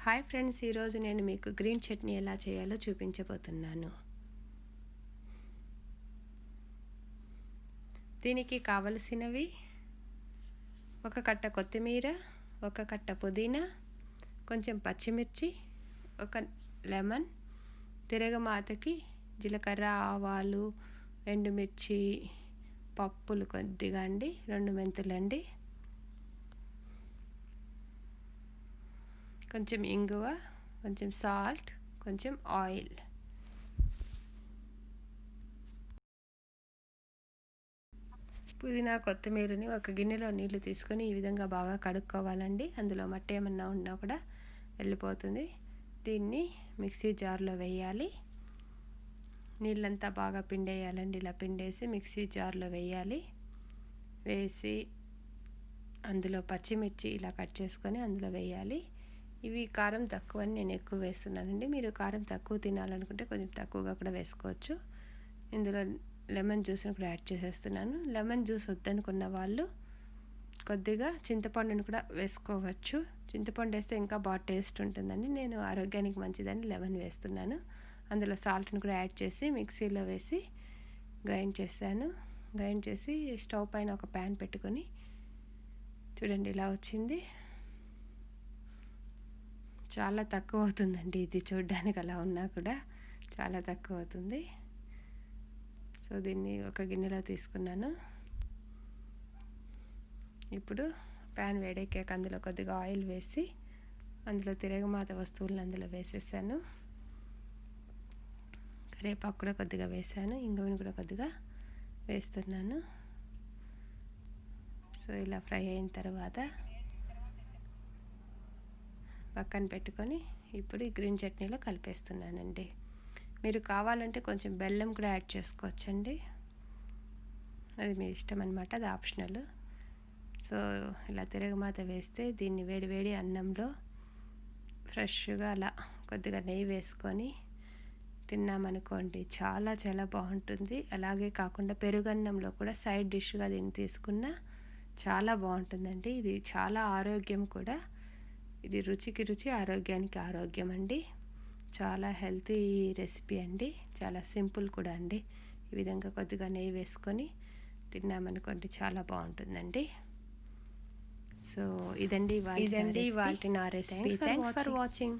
Hi friends, ఈరోజు నేను మీకు గ్రీన్ చట్నీ ఎలా చేయాలో చూపించబోతున్నాను. దీనికి కావలసినవి ఒక కట్ట కొత్తిమీర, ఒక కట్ట పుదీనా, కొంచెం పచ్చిమిర్చి, ఒక లెమన్, తిరగమాతకి జీలకర్ర, ఆవాలు, ఎండుమిర్చి, పప్పులు కొద్దిగా అండి, 2 మెంతులండి, కొంచెం ఇంగువ, కొంచెం సాల్ట్, కొంచెం ఆయిల్. పుదీనా కొత్తిమీరని ఒక గిన్నెలో నీళ్లు తీసుకొని ఈ విధంగా బాగా కడుక్కోవాలండి. అందులో మట్టి ఏమన్నా ఉన్నా కూడా వెళ్ళిపోతుంది. దీన్ని మిక్సీ జార్లో వేయాలి. నీళ్ళంతా బాగా పిండేయాలండి. ఇలా పిండేసి మిక్సీ జార్లో వేయాలి. వేసి అందులో పచ్చిమిర్చి ఇలా కట్ చేసుకొని అందులో వేయాలి. ఇవి కారం తక్కువ అని నేను ఎక్కువ వేస్తున్నానండి. మీరు కారం తక్కువ తినాలనుకుంటే కొంచెం తక్కువగా కూడా వేసుకోవచ్చు. ఇందులో లెమన్ జ్యూస్ని కూడా యాడ్ చేసేస్తున్నాను. లెమన్ జ్యూస్ వద్దనుకున్న వాళ్ళు కొద్దిగా చింతపండుని కూడా వేసుకోవచ్చు. చింతపండు వేస్తే ఇంకా బాగా టేస్ట్ ఉంటుందండి. నేను ఆరోగ్యానికి మంచిదని లెమన్ వేస్తున్నాను. అందులో సాల్ట్ని కూడా యాడ్ చేసి మిక్సీలో వేసి గ్రైండ్ చేశాను. గ్రైండ్ చేసి స్టవ్ పైన ఒక ప్యాన్ పెట్టుకొని చూడండి ఇలా వచ్చింది. చాలా తక్కువ అవుతుందండి ఇది, చూడడానికి అలా ఉన్నా కూడా చాలా తక్కువ అవుతుంది. సో దీన్ని ఒక గిన్నెలో తీసుకున్నాను. ఇప్పుడు ప్యాన్ వేడెక్కాక అందులో కొద్దిగా ఆయిల్ వేసి అందులో తిరగమాత వస్తువులను అందులో వేసేసాను. కరివేపాకు కూడా కొద్దిగా వేసాను. ఇంగువని కూడా కొద్దిగా వేస్తున్నాను. సో ఇలా ఫ్రై అయిన తర్వాత పక్కన పెట్టుకొని ఇప్పుడు ఈ గ్రీన్ చట్నీలో కలిపేస్తున్నానండి. మీరు కావాలంటే కొంచెం బెల్లం కూడా యాడ్ చేసుకోవచ్చండి. అది మీ ఇష్టం అన్నమాట, అది ఆప్షనల్. సో ఇలా తిరగమాత వేస్తే దీన్ని వేడి వేడి అన్నంలో ఫ్రెష్గా అలా కొద్దిగా నెయ్యి వేసుకొని తిన్నామనుకోండి, చాలా చాలా బాగుంటుంది. అలాగే కాకుండా పెరుగన్నంలో కూడా సైడ్ డిష్గా దీన్ని తీసుకున్నా చాలా బాగుంటుందండి. ఇది చాలా ఆరోగ్యం కూడా. ఇది రుచికి రుచి, ఆరోగ్యానికి ఆరోగ్యం అండి. చాలా హెల్తీ రెసిపీ అండి. చాలా సింపుల్ కూడా అండి. ఈ విధంగా కొద్దిగా నెయ్యి వేసుకొని తిన్నామనుకోండి, చాలా బాగుంటుందండి. సో ఇదండి వాటి నా రెసిపీ. Thanks for watching.